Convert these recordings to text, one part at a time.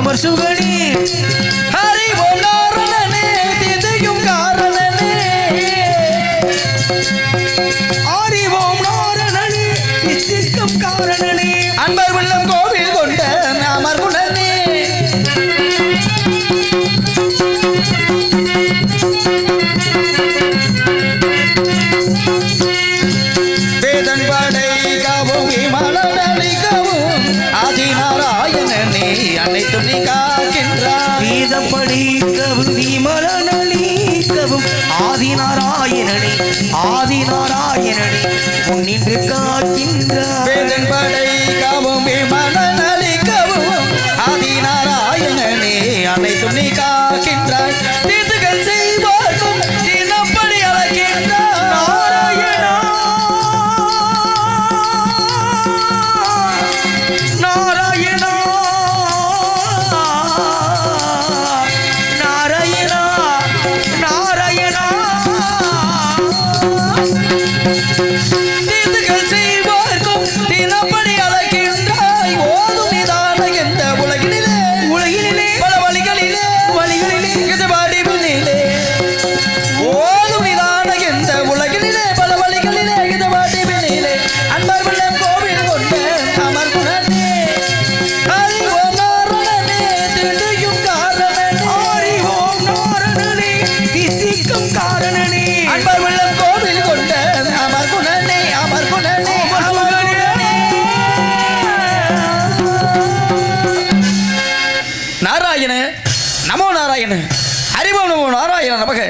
அமர் சுகனே ஹரி ஓம் நாரணனே திதையும் காரணனே ஹரி ஓம் நாரணனே திதிக்கும் காரணனே அன்பர் உள்ளம் கோவில் கொண்ட அமர் குணனே வேதன் படைக்கவும் விமலனளிக்கவும் ஆதிநாராயணனே அனைத்தும் நீ காக்கின்றாய் வேதம் படிக்கவும் விமலனளிக்கவும் ஆதிநாராயணனே ஆதிநாராயணனே முன்னின்று காக்கின்றாய் வேதன் படைக்கவும் விமலனளிக்கவும் ஆதிநாராயணனே அனைத்தும் நீ காக்கின்றாய் தீர்த்துகள் செய்வார்க்கும் தினப்படி அழைக்கின்றாய் நாராயணா நாராயணா நாராயணா நாராயணா தீர்த்துகள் செய்வார்க்கும் தினப்படி அழைக்கின்றாய் ஓதும் நிதான எந்த உலகினிலே பல வழிகளிலே இது வடிவினிலே ஓதும் நிதான எந்த உலகினிலே பல வழிகளிலே இது வடிவினிலே அன்பர் உள்ளம் கோவில் கொண்ட அமர் குணனே ஹரி ஓம் நாரணனே திதியும் காரணனே ஹரி ஓம் நாரணனே திதிக்கும் காரணனே அன்பர் உள்ளம் கோவில் கொண்ட அமர் குணனே அமர் குணனே அமர் குணனே நாராயண நமோ நாராயண ஹரிவோம் நமோ நாராயண நமக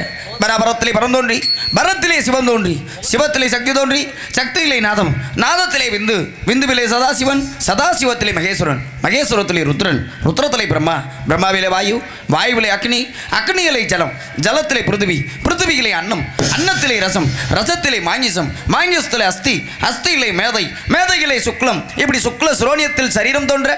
பரபரத்திலே பரந்தோன்றி பரத்திலே சிவன் தோன்றி சிவத்திலே சக்தி தோன்றி சக்தியிலே நாதம் நாதத்திலே விந்து விந்துவிலே சதாசிவன் சதாசிவத்திலே மகேஸ்வரன் மகேஸ்வரத்திலே ருத்ரன் ருத்ரத்திலே பிரம்மா பிரம்மாவிலே வாயு வாயுவிலே அக்னி அக்னியிலே ஜலம் ஜலத்திலே பிருத்திவி பிருத்திவியிலே அன்னம் அன்னத்திலே ரசம் ரசத்திலே மாங்கிசம் மாங்கிசத்திலே அஸ்தி அஸ்தியிலே மேதை மேதையிலே சுக்லம் இப்படி சுக்ல சுரோனியத்தில் சரீரம் தோன்ற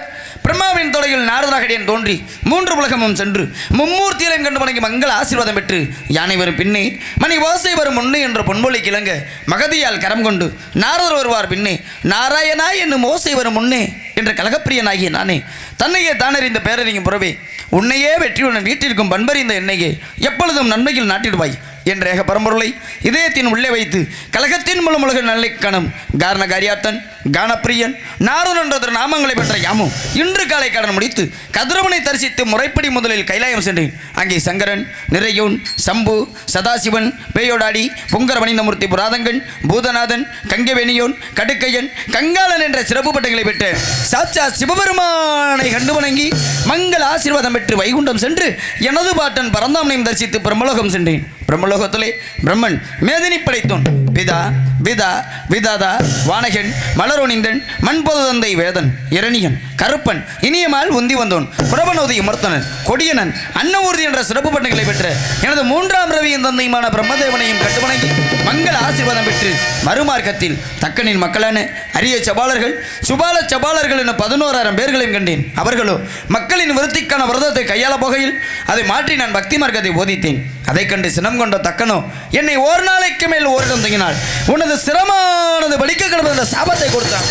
பிரம்மாவின் தொடையில் நாரதராகடியன் தோன்றி மூன்று உலகமும் சென்று மும்மூர்த்தியிலும் கண்டு வணங்கி மங்கள ஆசீர்வாதம் பெற்று யானை வரும் பின்னே மணி ஓசை வரும் முன்னே என்ற பொன்மொழி கிளங்க மகதியால் கரம் கொண்டு நாரதர் வருவார் பின்னே நாராயணா என்னும் ஓசை வரும் முன்னே என்ற கலகப்பிரியனாகிய நானே தன்னையே தானறிந்த பேரறியும் புறவே உன்னையே வெற்றியுடன் வீட்டிற்கும் பண்பறிந்த என்னையே எப்பொழுதும் நன்மையில் நாட்டிடுவாய் என்ற ஏக பரம்பொருளை இதயத்தின் உள்ளே வைத்து கலகத்தின் மூலம் உலக நல்லை கணம் காரண காரியாத்தன் கானப்பிரியன் நாரதன் என்ற நாமங்களை பெற்ற யாமும் இன்று காலை கடன் முடித்து கதிரவனை தரிசித்து முறைப்படி முதலில் கைலாயம் சென்றேன். அங்கே சங்கரன் நிறையோன் சம்பு சதாசிவன் பேயோடாடி பொங்கரவணிந்தமூர்த்தி புராதங்கன் பூதநாதன் கங்கவேணியோன் கடுக்கையன் கங்காளன் என்ற சிறப்பு பட்டங்களை பெற்ற சாட்சா சிவபெருமானை கண்டு வணங்கி மங்கள ஆசீர்வாதம் பெற்று வைகுண்டம் சென்று எனது பாட்டன் பரந்தாமனையும் தரிசித்து பிரம்மலோகம் சென்றேன். பிரம்மலோகத்திலே பிரம்மன் மேதினி படைத்தோன் பிதா விதா விதாதா வானகன் மலரொணிந்தன் மண்பொது தந்தை வேதன் இரணியன் கருப்பன் இனியமால் உந்தி வந்தோன் புறவனோதி உமர்த்தனன் கொடியனன் அன்னமூர்த்தி என்ற சிறப்பு பட்டங்களை பெற்ற எனது மூன்றாம் ரவியின் தந்தையுமான பிரம்மதேவனையும் கட்டுவணங்கி மங்கள ஆசீர்வாதம் பெற்று மறுமார்க்கத்தில் தக்கனின் மக்களான அரிய சபாலர்கள் சுபால சபாலர்கள் என 11,000 பேர்களையும் கண்டேன். அவர்களோ மக்களின் விருத்திக்கான விரதத்தை கையாள போகையில் அதை மாற்றி நான் பக்தி மார்க்கத்தை போதித்தேன். அதை கண்டு சினம் கொண்ட தக்கனோ என்னை ஒரு நாளைக்கு மேல் ஓரிடம் தங்கினாள் உனது சிரமானது படிக்க கிடந்த என்ற சாபத்தை கொடுத்தான்.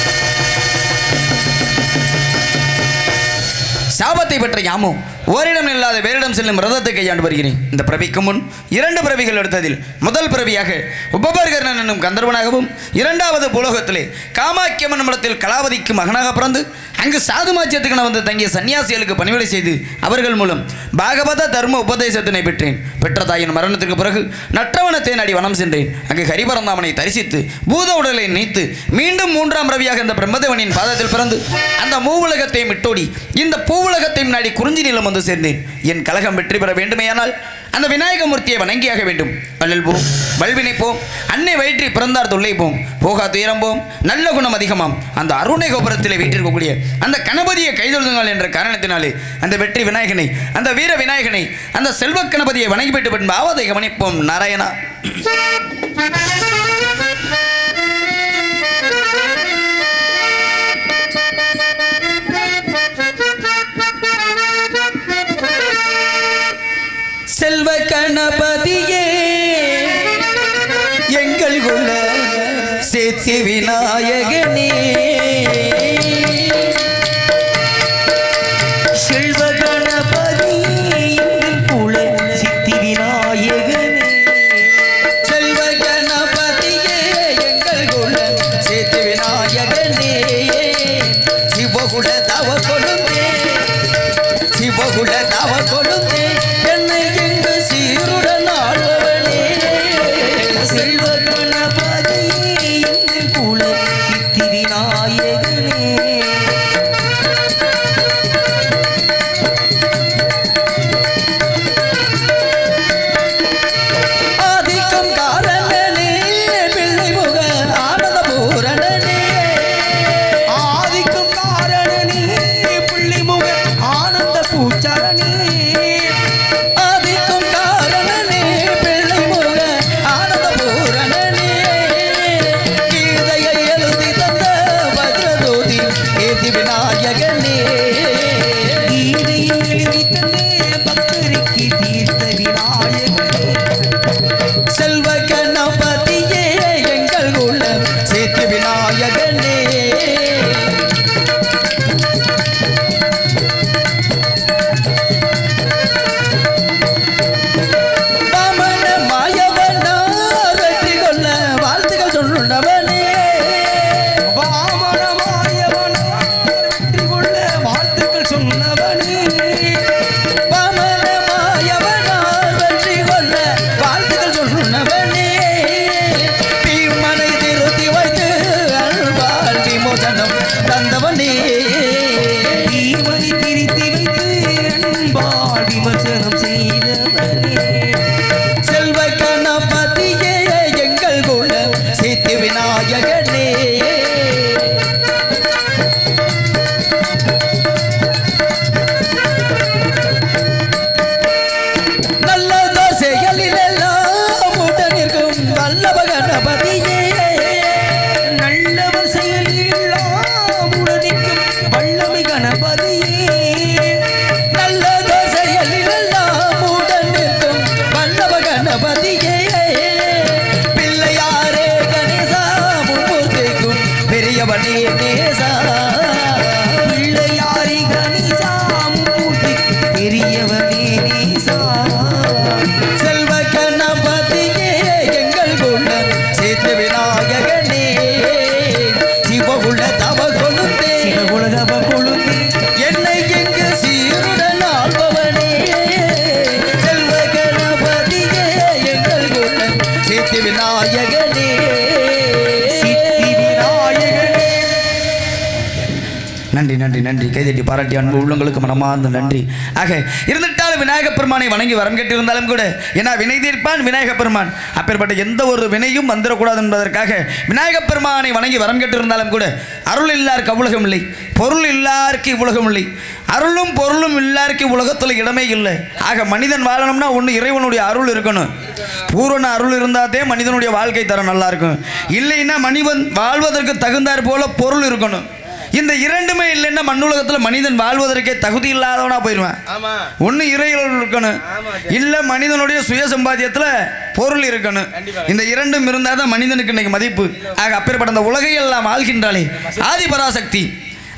சாபத்தை பெற்ற யாமோ ஓரிடம் இல்லாத வேறிடம் செல்லும் விரதத்தை கையாண்டு வருகிறேன். இந்த பிறவிக்கு முன் 2 பிறவிகள் எடுத்ததில் முதல் பிறவியாக உபபர்கர்ணன் என்னும் கந்தர்வனாகவும் இரண்டாவது பூலோகத்திலே காமாக்கியம்மன் மடத்தில் கலாவதிக்கு மகனாக பிறந்து அங்கு சாதுமாச்சியத்துக்கு வந்து தங்கிய சன்னியாசிகளுக்கு பணிவிடை செய்து அவர்கள் மூலம் பாகவத தர்ம உபதேசத்தினை பெற்றேன். பெற்ற தாயின் மரணத்திற்கு பிறகு நற்றவனத்தை நாடி வனம் சென்றேன். அங்கு ஹரிபரந்தாமனை தரிசித்து பூத உடலை நீத்து மீண்டும் 3ஆம் ரவியாக இந்த பிரம்மதேவனின் பாதத்தில் பிறந்து அந்த மூவுலகத்தையும் விட்டோடி இந்த பூவுலகத்தையும் நாடி குறிஞ்சி நிலம் வந்து சேர்ந்தேன். என் கலகம் வெற்றி பெற வேண்டுமேயானால் அந்த விநாயகமூர்த்தியை வணங்கியாக வேண்டும். வள்ளல் போம் வல்வினை போம் அன்னை வயிற்றி பிறந்தார் தொல்லை போம் போகா துயரம் போம் நல்ல குணம் அதிகமாம் அந்த அருணை கோபுரத்திலே வீட்டிற்கக்கூடிய அந்த கணபதியை கைதொழுதுங்கள் என்ற காரணத்தினாலே அந்த வெற்றி விநாயகனை அந்த வீர விநாயகனை அந்த செல்வ கணபதியை வணங்கி பெற்று பின் பாவத்தை கவனிப்போம். நாராயணா. செல்வ கணபதியே எங்கள் குல சேத்தி விநாயகனே செல்வ கணபதி எங்கள் குல சித்தி விநாயகனே செல்வ கணபதியே எங்கள் குல சித்தி விநாயகனே சிவகுல தவ கொழுந்தே சிவகுல தவ கொழுந்தே என்னை எங்கு சீருடன் ஆழ்பவனே செல்வ கணபதி எங்கள் குல சித்தி விநாயகனே ஆதிக்கம் காரணனே பிள்ளை முக ஆனந்த பூரணனே ஆதிக்கும் காரணனே புள்ளிமுக ஆனந்த பூச்சரணே ஆதிக்கும் காரணனே பிள்ளை முக ஆனந்த பூரணனே கீதையை எழுதி தந்த வஜ்ரதோதி கீர்த்தி விநாயகனே கீதையை எழுதி தந்தே பக்தருக்கு தீர்த்த விநாயகனே செல்வ கணபதியே எங்கள் குல சித்தி விநாயகனே வாமன மாயவனா வெற்றி கொள்ள வாழ்த்துக்கள் சொல்லுண்டவனே வாமனமாயவனார் வெற்றி கொள்ள வாழ்த்துக்கள் சொன்னவனே வாமன மாயவனார் வெற்றி கொள்ள வாழ்த்துக்கள் சொல்லுண்டவனே பீமனை திருத்தி வைத்து அல்வாழ் விமோசனம் தந்தவனே தீமணி பிரித்தி வைத்து அன்பால் விமர்சனம் செய்தவனே செல்வ கணபதியே எங்கள் குல சித்தி விநாயகனே நல்ல தோசைகளிலெல்லாம் உடனிருக்கும் வல்லப கணபதியே நல்லவர் செயலெல்லாம் உடனிக்கும் வல்லமை கணபதியே நல்ல தோசைகளிலெல்லாம் உடனிருக்கும் வல்லப கணபதியே பிள்ளையாரே கணேசா மும்மூர்த்திக்கும் பெரியவனே நேசா பிள்ளையாரி கணேசா மூர்த்தி பெரியவனே நேசா செல்வ கணபதியே எங்கள் குல சித்தி விநாயகனே சிவகுல தவ கொழுந்தே சிவகுலதவ கொழுந்தே என்னை எங்கு சீருடன் ஆள்பவனே செல்வ கணபதியே எங்கள் குல சித்தி விநாயகனே சித்தி விநாயகனே நன்றி நன்றி நன்றி கைதட்டி பாராட்டி அன்பு உள்ளங்களுக்கு மனமார்ந்த நன்றி ஆக இருந்துட்டாலும் விநாயகப் பெருமானை வணங்கி வரம் கேட்டிருந்தாலும் கூட ஏன்னா வினை தீர்ப்பான் விநாயகப் பெருமான் அப்பேற்பட்ட எந்த ஒரு வினையும் வந்துடக்கூடாது என்பதற்காக விநாயகப் பெருமானை வணங்கி வரம் கேட்டிருந்தாலும் கூட அருள் இல்லாருக்கு உலகம் இல்லை பொருள் இல்லாருக்கு உலகம் இல்லை அருளும் பொருளும் இல்லாருக்கு உலகத்தில் இடமே இல்லை ஆக மனிதன் வாழணும்னா ஒன்று இறைவனுடைய அருள் இருக்கணும் பூரண அருள் இருந்தாதே மனிதனுடைய வாழ்க்கை தரம் நல்லா இருக்கும் இல்லைன்னா மனிதன் வாழ்வதற்கு தகுந்தாற் போல பொருள் இருக்கணும் இந்த இரண்டுமே இல்லைன்னா மண்ணுலகத்தில் மனிதன் வாழ்வதற்கே தகுதி இல்லாதவனா போயிடுவான் ஒன்று இறைவன் இருக்கணும் இல்லை மனிதனுடைய சுய சம்பாத்தியத்தில் பொருள் இருக்கணும் இந்த இரண்டும் இருந்தால் தான் மனிதனுக்கு இன்னைக்கு மதிப்பு ஆக அப்பேற்பட்ட அந்த உலகையெல்லாம் ஆள்கின்றாளே ஆதிபராசக்தி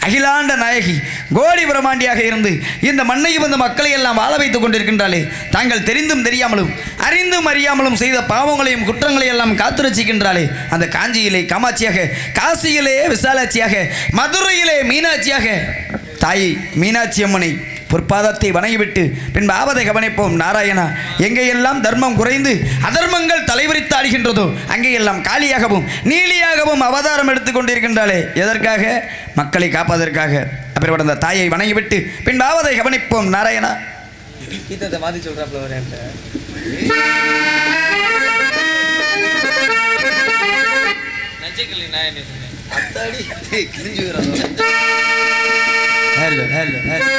அகிலாண்ட நாயகி கோடி பிரமாண்டியாக இருந்து இந்த மண்ணையும் இந்த மக்களை எல்லாம் வாழ வைத்துக் கொண்டிருக்கின்றாளே தாங்கள் தெரிந்தும் தெரியாமலும் அறிந்தும் அறியாமலும் செய்த பாவங்களையும் குற்றங்களையும் எல்லாம் காத்து ரசிக்கின்றாளே அந்த காஞ்சியிலே காமாட்சியாக காசியிலே விசாலாட்சியாக மதுரையிலே மீனாட்சியாக தாயை மீனாட்சி அம்மனை பொற்பாதத்தை வணங்கிவிட்டு பின்பு ஆவதை கவனிப்போம் நாராயணா எங்கேயெல்லாம் தர்மம் குறைந்து அதர்மங்கள் தலைவிரித்து ஆடுகின்றதோ அங்கேயெல்லாம் காளியாகவும் நீலியாகவும் அவதாரம் எடுத்துக்கொண்டிருக்கின்றாளே எதற்காக மக்களை காப்பதற்காக அப்படி அந்த தாயை வணங்கிவிட்டு பின்பு ஆவதை கவனிப்போம் நாராயணா மாதிரி சொல்றாப்ல ஹலோ ஹலோ ஹலோ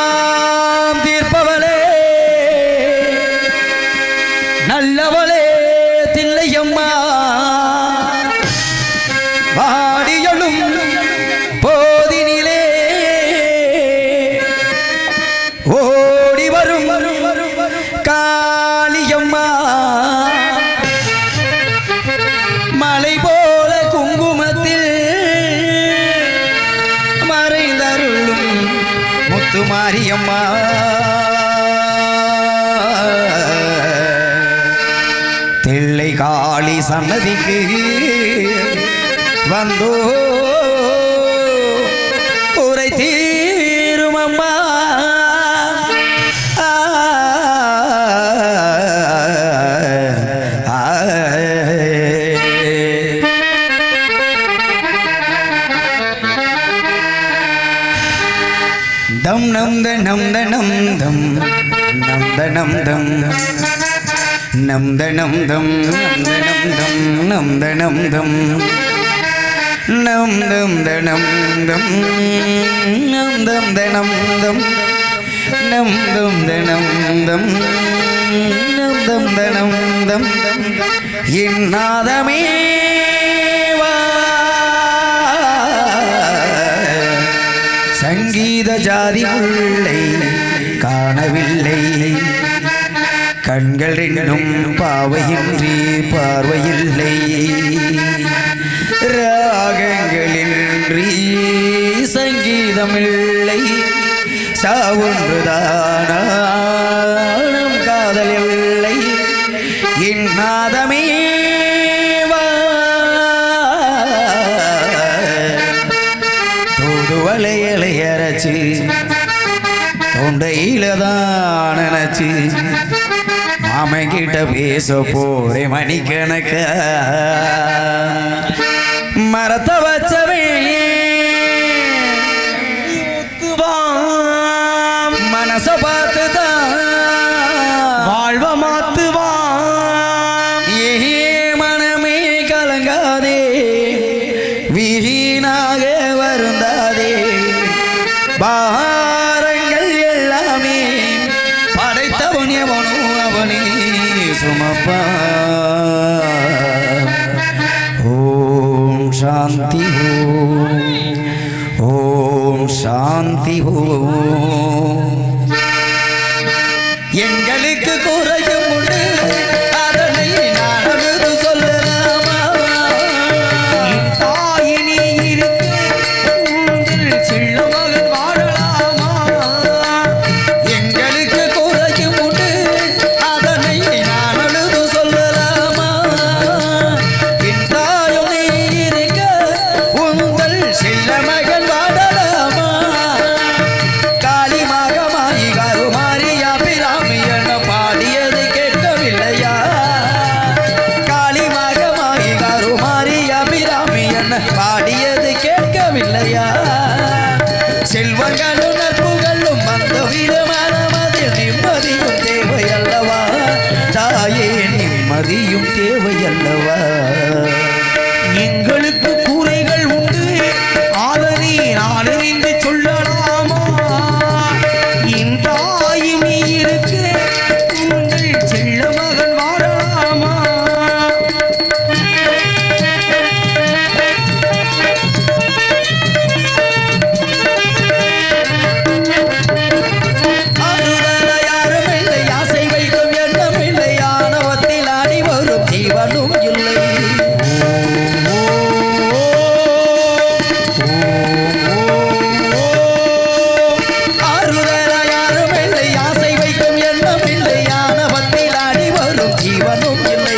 பாவமெல்லாம் தீர்ப்பவளே நல்லவளே தில்லையம்மா வாடியொழும் போதினிலே ஓடி வரும் காளியம்மா மலை போல மாரியம்மா தில்லை காளி சன்னதிக்கு வந்தோ குறை தீருமம்மா दम नम द नम द नम दम नम द नम दम नम द नम दम नम द नम दम नम दम द नम दम नम दम द नम दम नम दम द नम दम नम दम द नम दम इन्नादमे சங்கீத ஜாதி உள்ளை காணவில்லை கண்கள் ரெண்டும் பாவையின்றி பார்வையில்லை ராகங்களின்றி சங்கீதமில்லை சாவொன்றுதானம் காதல் இல்லை இந்நாதமே வளையலையரைச்சு தொண்டையில தான் நினைச்சு மாமன் கிட்ட பேச போறே மணிக்கணக்க மரத்தை வச்சவே மனச பார்த்துதான் வாழ்வ மாத்துவான் ஏ மனமே கலங்காதே வீணாக வருந்தாதே பாரங்கள் எல்லாமே படைத்தவன் எவனோ அவனே சுமப்பா ஓம் சாந்தி ஓம் சாந்தி எங்களுக்கு குறையும் உண்டு அதனை நான் அழுது சொல்லலாமா தாயினி இருக்கு உங்கள் செல்ல மகன் வாழலாமா எங்களுக்கு குறையும் உண்டு அதனை நான் அழுது சொல்லலாமா என் தாயும் நீ இருக்க உங்கள் செல்ல மகன் வாழலாமா காளி மகமாயி கருமாரியா பிராமி என பாடியது கேட்கவில்லையா காளி மகமாயி கருமாரியா பிராமி என பாடியது கேட்கவில்லையா செல்வங்களும் நட்புகளும் அந்த விதமான மதில் நிம்மதியும் தேவையல்லவா தாயே நிம்மதியும் தேவையல்லவா எங்களுக்கு கூரைகள் உண்டு ஆதரி நான் அறிந்து சொல்லலாமா இந்த தாயுமே இருக்கு உங்கள் செல்ல மகன் வாழலாமா அருளல யாரும் இல்லை ஆசை வைக்கும் எண்ணம் இல்லை ஆணவத்தில் ஆடி வரும் ஜீவனும் இல்லை அருளல யாரும் இல்லை ஆசை வைக்கும் எண்ணம் இல்லை ஆணவத்தில் ஆடி வரும் ஜீவனும் இல்லை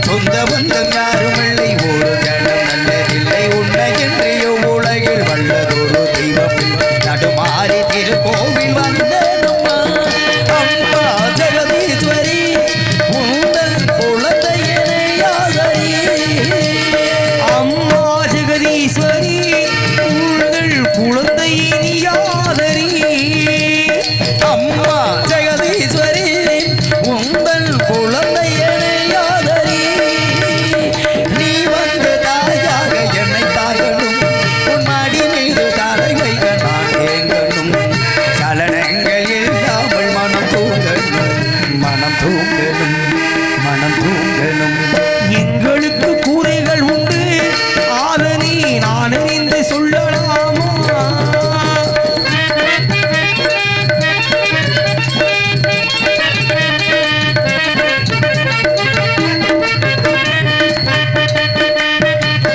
சொந்த பந்தம் யாரும் இல்லை ஒரு கணம் நல்லதில்லை உன்னை என்றையோ உலகில் வல்லதொரு தெய்வம் நடுமாறி திருக்கோவில் வந்தேனும்மா அம்மா ஜெகதீஸ்வரி உந்தன் குழந்தையனை யாதரி அம்மா ஜெகதீஸ்வரி உங்கள் குழந்தையின் யாதரி அம்மா ஜெகதீஸ்வரி உந்தன் குழந்தையனை யாதரி நீ வந்து தாயாக என்னை தாகணும் உன் மடி மீது தலை வைக்க நான் ஏங்கணும் சலனங்கள் இல்லாமல் மனம் தூங்கணும் மனம் தூங்கணும் மனம் தூங்கணும் எங்களுக்கு கூரைகள் உண்டு ஆதரி நான் அறிந்து சொல்லலாமா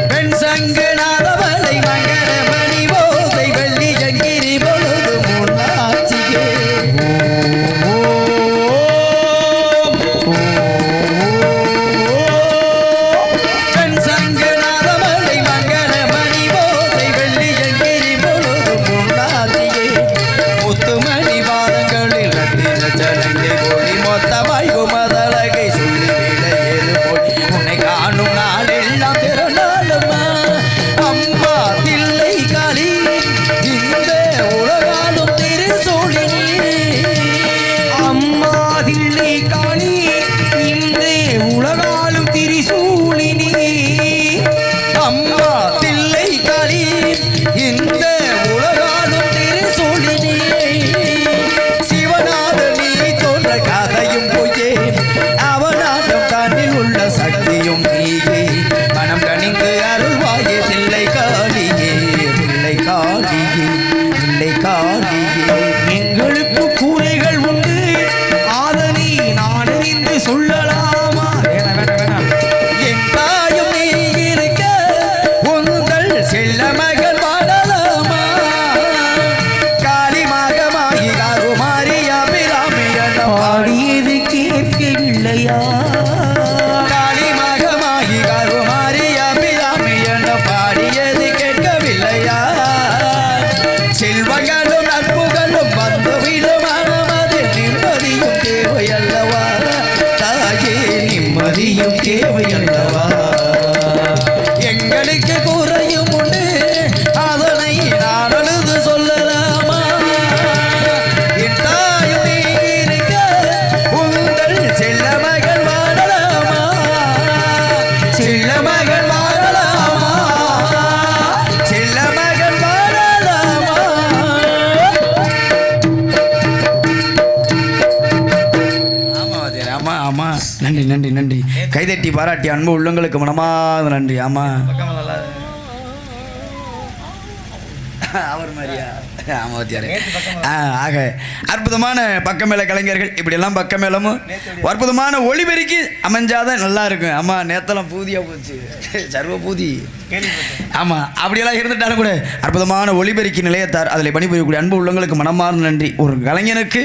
பெண் சங்கு நாதவளை மங்கர மணி ஓசை வெள்ளி ஜங்கிரி பொழுது முன்னாச்சி அம்மா தில்லை காளி இந்த உலகாலும் திருசூலினி சிவனாத நீ தோன்ற கதையும் பொய்யே அவனாலும் தன்னில் உள்ள சக்தியும் நீயே மனம் கனிந்து அருள்வாயே தில்லை காளியே தில்லை காளியே தில்லை காளியே எங்களுக்கு கூரைகள் உண்டு ஆதனை நான் அறிந்து சொல்லலாமா? வேணாம் என் தாயும் நீ இருக்க உங்கள் செல்ல மகள் வாழலாமா காளி மகமாகி கருமாரியா பிராமியன் பாடியது கேட்கவில்லையா? காளி மகமாகி கருமாரியா பிராமியன் பாடியது கேட்கவில்லையா செல்வங்களும் நட்புகளும் வந்துவிடும் மனமது நிம்மதியும் தேவையல்லவா தாயே நிம்மதியும் தேவையல்லவா எங்களுக்கு குறையும் உண்டு அதனை நான் அழுது சொல்லலாமா என் தாயும் நீ இருக்க உங்கள் செல்ல மகள் வாழலாமா செல்ல மகள் வாழலாமா செல்ல மகள் வாழலாமா ஆமா வாத்தியாரே, ஆமா ஆமா நன்றி நன்றி நன்றி கைதட்டி பாராட்டி அன்பு உள்ளங்களுக்கு மனமாத நன்றி ஆமா பக்கம் நல்லா அவர் மாதிரியா ஆமா வாத்தியாரே. ஆக அற்புதமான பக்கமேல கலைஞர்கள் இப்படியெல்லாம் பக்கமேலமும் அற்புதமான ஒளிபெருக்கி அமைஞ்சாதான் நல்லா இருக்கும் ஆமா நேத்தெல்லாம் பூதியா போச்சு சர்வ பூதி ஆமா அப்படியெல்லாம் இருந்துட்டாலும் கூட அற்புதமான ஒளிபெருக்கி நிலையத்தார் அதில் பணிபுரியக்கூடிய அன்பு உள்ளங்களுக்கு மனமார்ந்த நன்றி ஒரு கலைஞனுக்கு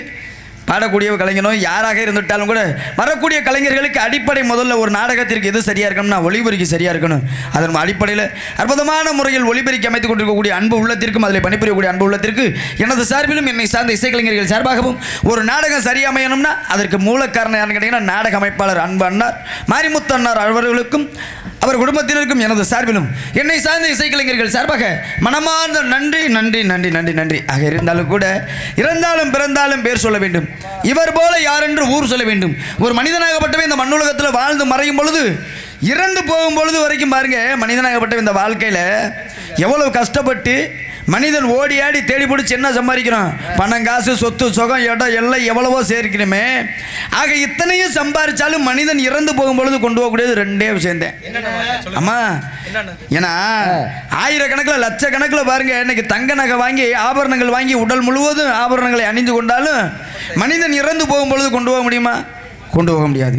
பாடக்கூடிய கலைஞனோ யாராக இருந்துட்டாலும் கூட வரக்கூடிய கலைஞர்களுக்கு அடிப்படை முதல்ல ஒரு நாடகத்திற்கு எது சரியாக இருக்கணும்னா ஒளிபெருக்கி சரியாக இருக்கணும் அதன் அடிப்படையில் அற்புதமான முறையில் ஒளிபெருக்கி அமைத்துக் கொண்டிருக்கக்கூடிய அன்பு உள்ளத்திற்கும் அதில் பணிபுரியக்கூடிய அன்பு உள்ளத்திற்கு எனது சார்பிலும் என்னை சார்ந்த இசைக்கலைஞர்கள் சார்பாகவும் ஒரு நாடகம் சரியாக அமையணும்னா அதற்கு மூல காரணம் யாருன்னு கேட்டீங்கன்னா நாடக அமைப்பாளர் அன்பு அண்ணார் மாரிமுத்து அண்ணார் அவர்களுக்கும் அவர் குடும்பத்தினருக்கும் எனது சார்பிலும் என்னை சார்ந்த இசைக்கலைஞர்கள் சார்பாக மனமார்ந்த நன்றி நன்றி நன்றி நன்றி நன்றி ஆக இருந்தாலும் கூட இறந்தாலும் பிறந்தாலும் பேர் சொல்ல வேண்டும் இவர் போல யார் என்று ஊர் சொல்ல வேண்டும் ஒரு மனிதனாகப்பட்டவே இந்த மண்ணுலகத்தில் வாழ்ந்து மறையும் பொழுது இறந்து போகும் பொழுது வரைக்கும் பாருங்க மனிதனாகப்பட்ட இந்த வாழ்க்கையில் எவ்வளவு கஷ்டப்பட்டு மனிதன் ஓடி ஆடி தேடி பிடிச்சி என்ன சம்பாதிக்கிறோம் பணம் காசு சொத்து சுகம் இடம் எல்லாம் எவ்வளவோ சேர்க்கிறோமே ஆக இத்தனையும் சம்பாதிச்சாலும் மனிதன் இறந்து போகும் பொழுது கொண்டு போகக்கூடியது ரெண்டே விஷயந்தேன் அம்மா ஏன்னா ஆயிரக்கணக்கில் லட்சக்கணக்கில் பாருங்க இன்னைக்கு தங்க நகை வாங்கி ஆபரணங்கள் வாங்கி உடல் முழுவதும் ஆபரணங்களை அணிந்து கொண்டாலும் மனிதன் இறந்து போகும் பொழுது கொண்டு போக முடியுமா கொண்டு போக முடியாது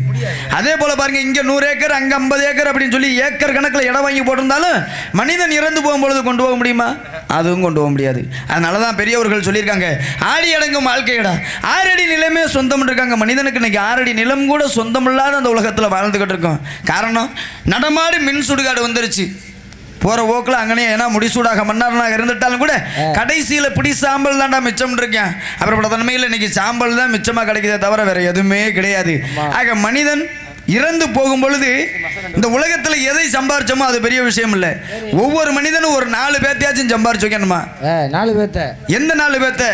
அதே போல பாருங்க இங்க 100 ஏக்கர் அங்க 50 ஏக்கர் அப்படின்னு சொல்லி ஏக்கர் கணக்கில் இடம் வாங்கி போட்டிருந்தாலும் மனிதன் இறந்து போகும்பொழுது கொண்டு போக முடியுமா அதுவும் கொண்டு போக முடியாது அதனாலதான் பெரியவர்கள் சொல்லியிருக்காங்க ஆடி அடங்கும் வாழ்க்கையடா 6 அடி நிலமே சொந்தம் இருக்காங்க மனிதனுக்கு இன்னைக்கு 6 அடி நிலம் கூட சொந்தம் இல்லாத அந்த உலகத்தில் வாழ்ந்துகிட்டு இருக்கோம் காரணம் நடமாடு மின் சுடுகாடு வந்துருச்சு போகிற போக்கில் அங்கனே ஏன்னா முடிசூடாக மன்னாரனாக இருந்துட்டாலும் கூட கடைசியில் பிடி சாம்பல் தான்டா மிச்சம் இருக்கேன் அப்புறம் தன்மையில் இன்னைக்கு சாம்பல் தான் மிச்சமாக கிடைக்குதே தவிர வேற எதுவுமே கிடையாது ஆக மனிதன் இறந்து போகும் பொழுது இந்த உலகத்தில் எதை சம்பாரிச்சோமோ அது பெரிய விஷயம் இல்லை ஒவ்வொரு மனிதனும் ஒரு 4 பேர்த்தையாச்சும் சம்பாரிச்சு வைக்கணுமா 4 பேர்த்த எந்த 4 பேர்த்த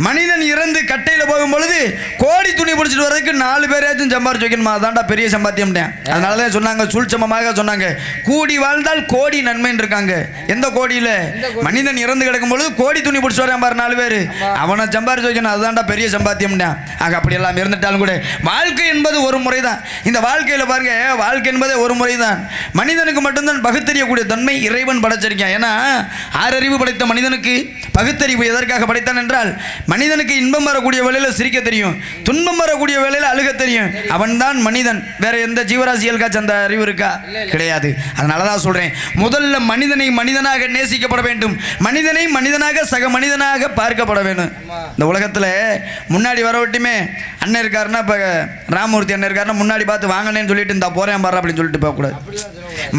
மனிதன் இறந்து கட்டையில போகும் பொழுது கோடி துணி பிடிச்சிட்டு வர்றதுக்கு 4 பேரையாச்சும் சம்பாரிச்சு வைக்கணுமா அதான்டா பெரிய சம்பாத்தியம் அதனாலதான் சொன்னாங்க சூழ்ச்சமமாக சொன்னாங்க கூடி வாழ்ந்தால் கோடி நன்மைன்னு இருக்காங்க எந்த கோடியில மனிதன் இறந்து கிடக்கும் பொழுது கோடி துணி பிடிச்சி வரான் பாரு 4 பேர் அவனை சம்பாரிச்சு வைக்கணும் அதுதான்டா பெரிய சம்பாத்தியம் ஆக அப்படி எல்லாம் இருந்துட்டாலும் கூட வாழ்க்கை என்பது ஒரு முறைதான் இந்த வாழ்க்கையில் பாருங்க வாழ்க்கை என்பதே ஒரு முறைதான் மனிதனுக்கு மட்டும்தான் பகுத்தறியக்கூடிய தன்மை இறைவன் படைச்சிருக்கான் ஏன்னா 6 அறிவு படைத்த மனிதனுக்கு பகுத்தறிவு எதற்காக படைத்தான் என்றால் மனிதனுக்கு இன்பம் வரக்கூடிய வேளையில் சிரிக்க தெரியும் துன்பம் வரக்கூடிய வேளையில் அழுக தெரியும் அவன்தான் மனிதன் வேற எந்த ஜீவராசிகளுக்காச்சும் அந்த அறிவு இருக்கா கிடையாது அதனால தான் சொல்றேன் முதல்ல மனிதனை மனிதனாக நேசிக்கப்பட வேண்டும் மனிதனை மனிதனாக சக மனிதனாக பார்க்கப்பட வேண்டும் இந்த உலகத்தில் முன்னாடி வரவட்டுமே அண்ணன் இருக்காருன்னா இப்போ ராமமூர்த்தி அண்ணன் இருக்காருன்னா முன்னாடி பார்த்து வாங்கினேன்னு சொல்லிட்டு இந்த போறேன் பாரு அப்படின்னு சொல்லிட்டு போகக்கூடாது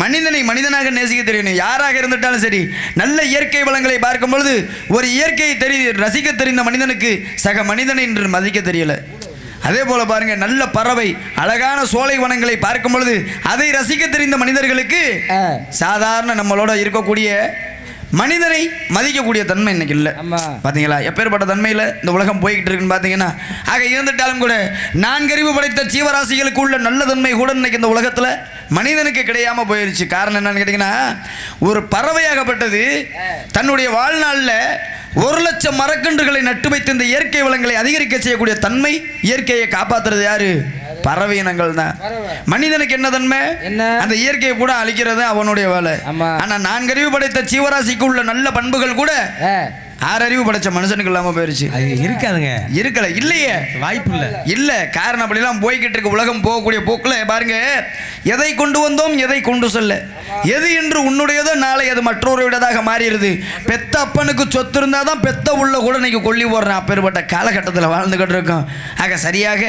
மனிதனை மனிதனாக நேசிக்க தெரியணும் யாராக இருந்துட்டாலும் சரி நல்ல இயற்கை வளங்களை பார்க்கும் பொழுது ஒரு இயற்கையை ரசிக்க தெரிந்த மனிதனுக்கு சக மனிதனை என்று மதிக்க தெரியல அதே போல பாருங்க நல்ல பறவை அழகான சோலை வனங்களை பார்க்கும் பொழுது அதை ரசிக்க தெரிந்த மனிதர்களுக்கு சாதாரண நம்மளோட இருக்கக்கூடிய மனிதனை மதிக்கக்கூடிய தன்மை இன்னைக்கு இல்லை. ஆமா. பார்த்தீங்களா எப்பேற்பட்ட தன்மையில் இந்த உலகம் போய்கிட்டு இருக்குன்னு பார்த்தீங்கன்னா, ஆக இருந்துட்டாலும் கூட நான்கறிவு படைத்த ஜீவராசிகளுக்கு உள்ள நல்ல தன்மை கூட இன்னைக்கு இந்த உலகத்தில் மனிதனுக்கு கிடையாம போயிருச்சு. காரணம் என்னன்னு கேட்டிங்கன்னா, ஒரு பறவையாகப்பட்டது தன்னுடைய வாழ்நாளில் 1,00,000 மரக்கன்றுகளை நட்டு வைத்து இந்த இயற்கை வளங்களை அதிகரிக்க செய்யக்கூடிய தன்மை, இயற்கையை காப்பாற்றுறது யாரு? பறவை இனங்கள் தான். மனிதனுக்கு என்ன தன்மை? அந்த இயற்கையை கூட அழிக்கிறது அவனுடைய வேலை. ஆனா 4 அறிவு படைத்த ஜீவராசிக்கு உள்ள நல்ல பண்புகள் கூட 6 அறிவு படைச்ச மனுஷனுக்கு இல்லாம போயிருச்சு. அது இருக்காதுங்க. இருக்கல இல்லையே, வாய்ப்பு இல்லை. இல்ல காரணம் அப்படிலாம் போய்கிட்டு இருக்கு உலகம். போகக்கூடிய போக்குல பாருங்க, எதை கொண்டு வந்தோம் எதை கொண்டு செல்ல, எது என்று உன்னுடையதோ நாளை அது மற்றொருடையதாக மாறிடுது. பெத்த அப்பனுக்கு சொத்து இருந்தாதான் பெத்த உள்ள கூட இன்னைக்கு கொல்லி போடுறேன். அப்பேற்பட்ட காலகட்டத்தில் வாழ்ந்துகிட்டு இருக்கோம். ஆக சரியாக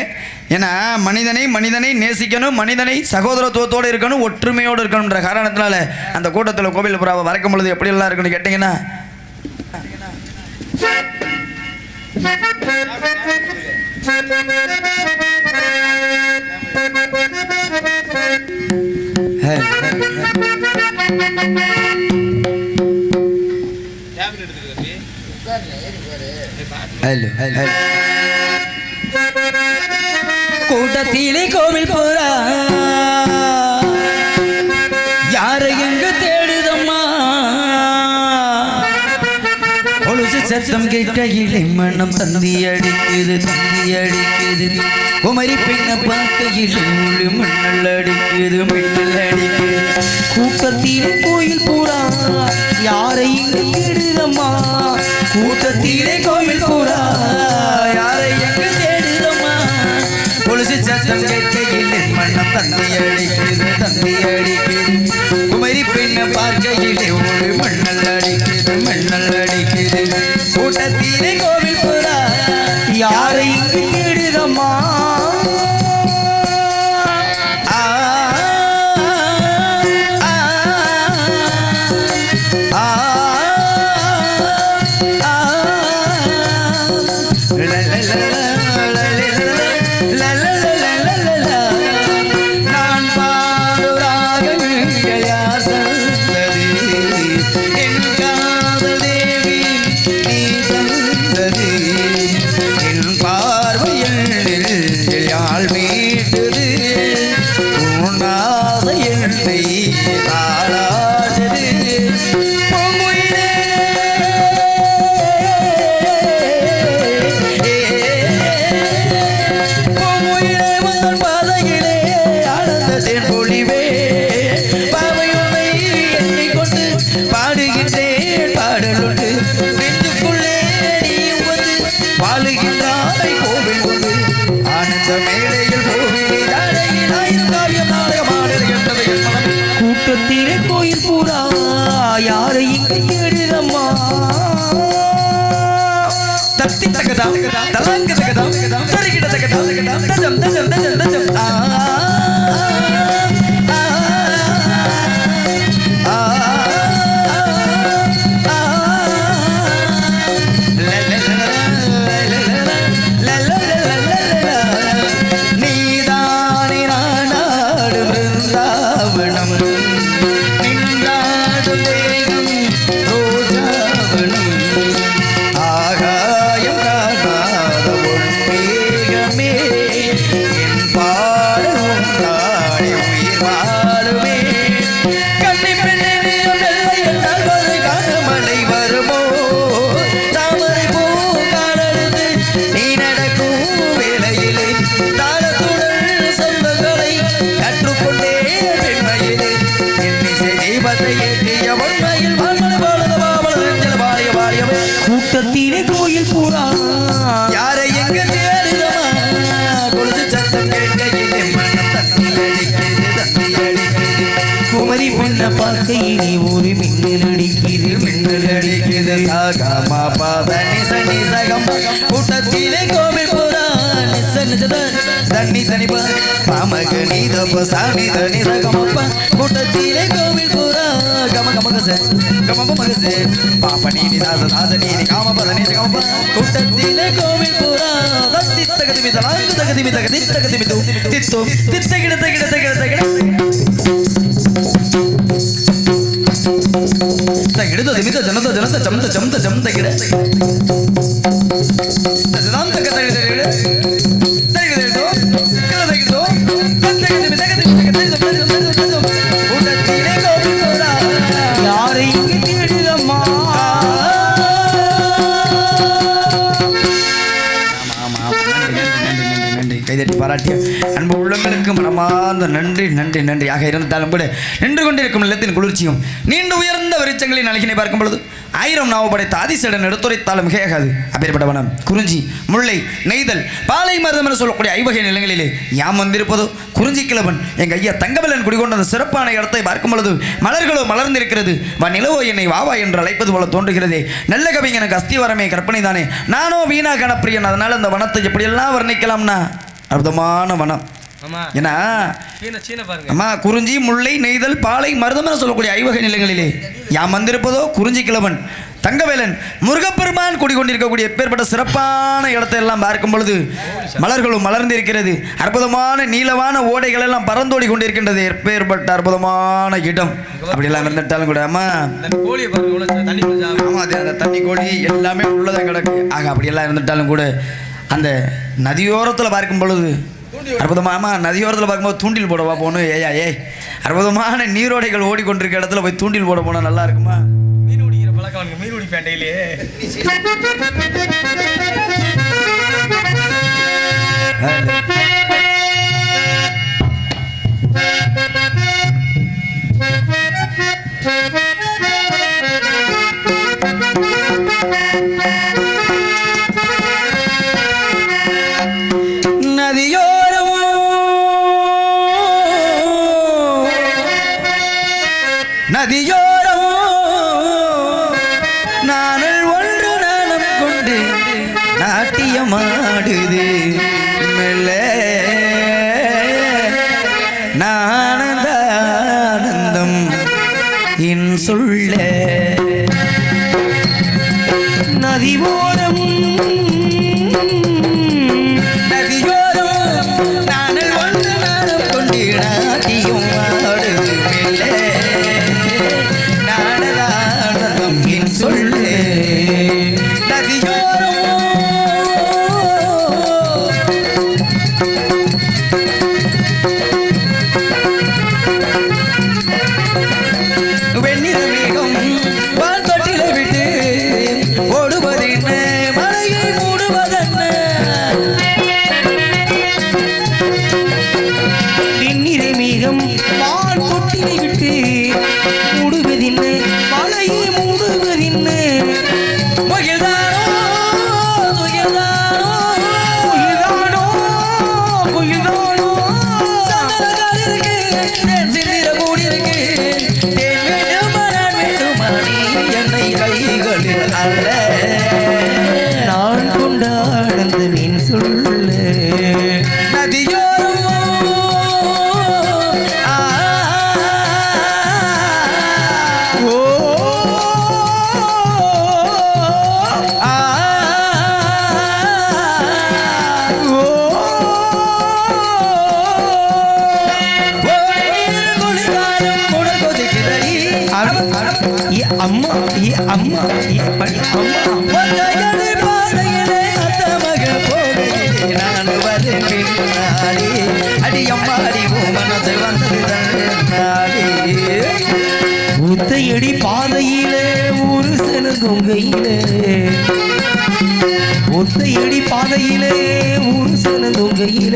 ஏன்னா மனிதனை நேசிக்கணும், மனிதனை சகோதரத்துவத்தோடு இருக்கணும், ஒற்றுமையோடு இருக்கணும்ன்ற காரணத்தினால அந்த கூட்டத்தில் கோவில் புறாவை வரைக்கும் பொழுது எப்படி எல்லாம் இருக்குன்னு கேட்டீங்கன்னா, கூட்டத்திலே கோவில் போறா யாரை எங்க தேடுதம்மா, சத்தம் கேட்கையிலே மனம் தந்தி அடிக்குது, தந்தி அடிக்குது. குமரி பெண்ண பார்க்கையிலே முழு மண்ணல் அடிக்குது, மின்னல் அடிக்குது. கூட்டத்திலே கோயில் பூரா யாரை எங்க தேடுதம்மா, கூட்டத்திலே கோயில் பூரா யாரை எங்க தேடுதம்மா. கொலுசு சத்தம் கேட்கையிலே மனம் தந்தி அடிக்குது, தந்தி அடிக்குது. குமரி பெண்ண பார்க்கையிலே முழு மண்ணல் அடிக்குது, மண்ணல் அடிக்குது. கூட்டத்திலே கோவில் புறா யாரை இங்கு தேடுதம்மா. கூட்டத்திலே கோயில் பூரா யாரை இங்கு தேடுதம்மா. தத்தி தகதாம் தலாங்க தகதாம் தரிகிட தகதாம் தஜம் தஜம் தஜம் தஜம். கூட்டத்திலே கோயில் பூரா யாரை எங்க தேடுதம்மா. கொலுசு சத்தம் கேட்கையிலே மனம் தந்தி அடிக்குது, தந்தி அடிக்குது. குமரி பெண்ண பார்க்கையிலே ஒரு மின்னல் அடிக்குது, மின்னல் அடிக்குது. சாகமா பாதனி சனி சகம். கூட்டத்திலே கோவில் பூரா நிச நிஜத தண்ணி தனிப்பா பாமக நீதப்ப சாணி தனி சகமப்பா. கூட்டத்திலே கோவில் பூரா கம கமகச கமப மகசே பாப்பனி நிதாச தாசனி காம பதனி கமப்பா. கூட்டத்திலே கோவில் பூரா தத்தி தகதி மிதலாங்க தகதி மிதகதி தகதி மிது தித்தோ தித்த கிட தகிட தகிட தகிட. தகிட திமித ஜனத ஜனத ஜமத ஜமத ஜம் தகிட தஜதாம் தக தகிட தகிட தகிட தோ கல தகிடோ தகிட திமித தக தகிட தகிட உடத்திலே கோபி போரா யாரை இங்கு தேடுதம்மா கைதட்டி பாராட்டிய அன்பு உள்ளங்களுக்கு மனமார்ந்த நன்றி நன்றி நன்றியாக இருந்தாலும் கூட நின்று கொண்டிருக்கும் இல்லத்தின் குளிர்ச்சியும் நீண்டு உயர்ந்த விருட்சங்களின் அழகினை பார்க்கும் பொழுது 1000 நாவு படைத்த ஆதிசேடன் எடுத்துரைத்தாலும் மிகையாகாது. அப்பேற்பட்ட வனம் குறிஞ்சி முல்லை நெய்தல் பாலை மருதம் என சொல்லக்கூடிய ஐவகை நிலங்களிலே யாம் வந்திருப்பதோ குறிஞ்சி கிழவன் எங்கள் ஐயா தங்கமலன் குடிகொண்ட அந்த சிறப்பான இடத்தை பார்க்கும் பொழுது மலர்களோ மலர்ந்திருக்கிறது வா நிலவோ என்னை வாவா என்று அழைப்பது போல தோன்றுகிறதே. நல்ல கவிஞனுக்கு அஸ்திவாரமே கற்பனை தானே. நானோ வீணா கணப்பிரியன். அதனால் அந்த வனத்தை எப்படியெல்லாம் வர்ணிக்கலாம்னா அற்புதமான வனம். ஏன்னா அம்மா குறிஞ்சி முல்லை நெய்தல் பாலை மருதம் என சொல்லக்கூடிய ஐவகை நிலங்களிலே யாம் வந்திருப்பதோ குறிஞ்சி கிழவன் தங்கவேலன் முருகப்பெருமான் குடிகொண்டிருக்கக்கூடிய எப்பேற்பட்ட சிறப்பான இடத்தை எல்லாம் பார்க்கும் பொழுது மலர்களும் மலர்ந்திருக்கிறது. அற்புதமான நீளமான ஓடைகள் எல்லாம் பறந்தோடி கொண்டிருக்கின்றது. எப்பேற்பட்ட அற்புதமான இடம். அப்படியெல்லாம் இருந்துட்டாலும் கூட அம்மா ஆமா அது அந்த தண்ணி கோழி எல்லாமே உள்ளதான் கிடக்கு. ஆக அப்படியெல்லாம் இருந்துட்டாலும் கூட அந்த நதியோரத்தில் பார்க்கும் பொழுது அற்புதமா நதியோரத்தில் பார்க்கும்போது தூண்டில் போடவா போகணும். ஏய் அற்புதமான நீரோடைகள் ஓடிக்கொண்டிருக்க இடத்துல போய் தூண்டில் போட போனால் நல்லா இருக்குமா? மீன் பிடிக்கிற பழக்கம் மீன் பிடிப்பேன் டெய்லி. நதியோரம் நானல் ஒன்று நாணம் கொண்டு நாட்டியமாடுது மெல்ல நானந்தானந்தம் என் சொல்ல நதிவோரம் நானல் ஒன்று நாணம் கொண்டு நாட்டியம் ஆடுது மெல்ல சொல்லு வெண்ணிற மேகம் வால் தொட்டில விட்டு ஓடுவதென்ன மலையை மூடுவதென்ன வெண்ணிற மேகம் வால் தொட்டிலை விட்டு மூடுவதென்ன மலையை மூடுவதென்ன நான் கொண்டாடந்த மீன் சொல்ல நதியோரம் அம்மா அம்மா ஒத்தையடி பாதையில ஒரு செனதுங்கையில ஒத்தையடி பாதையில ஒரு செனதுங்கையில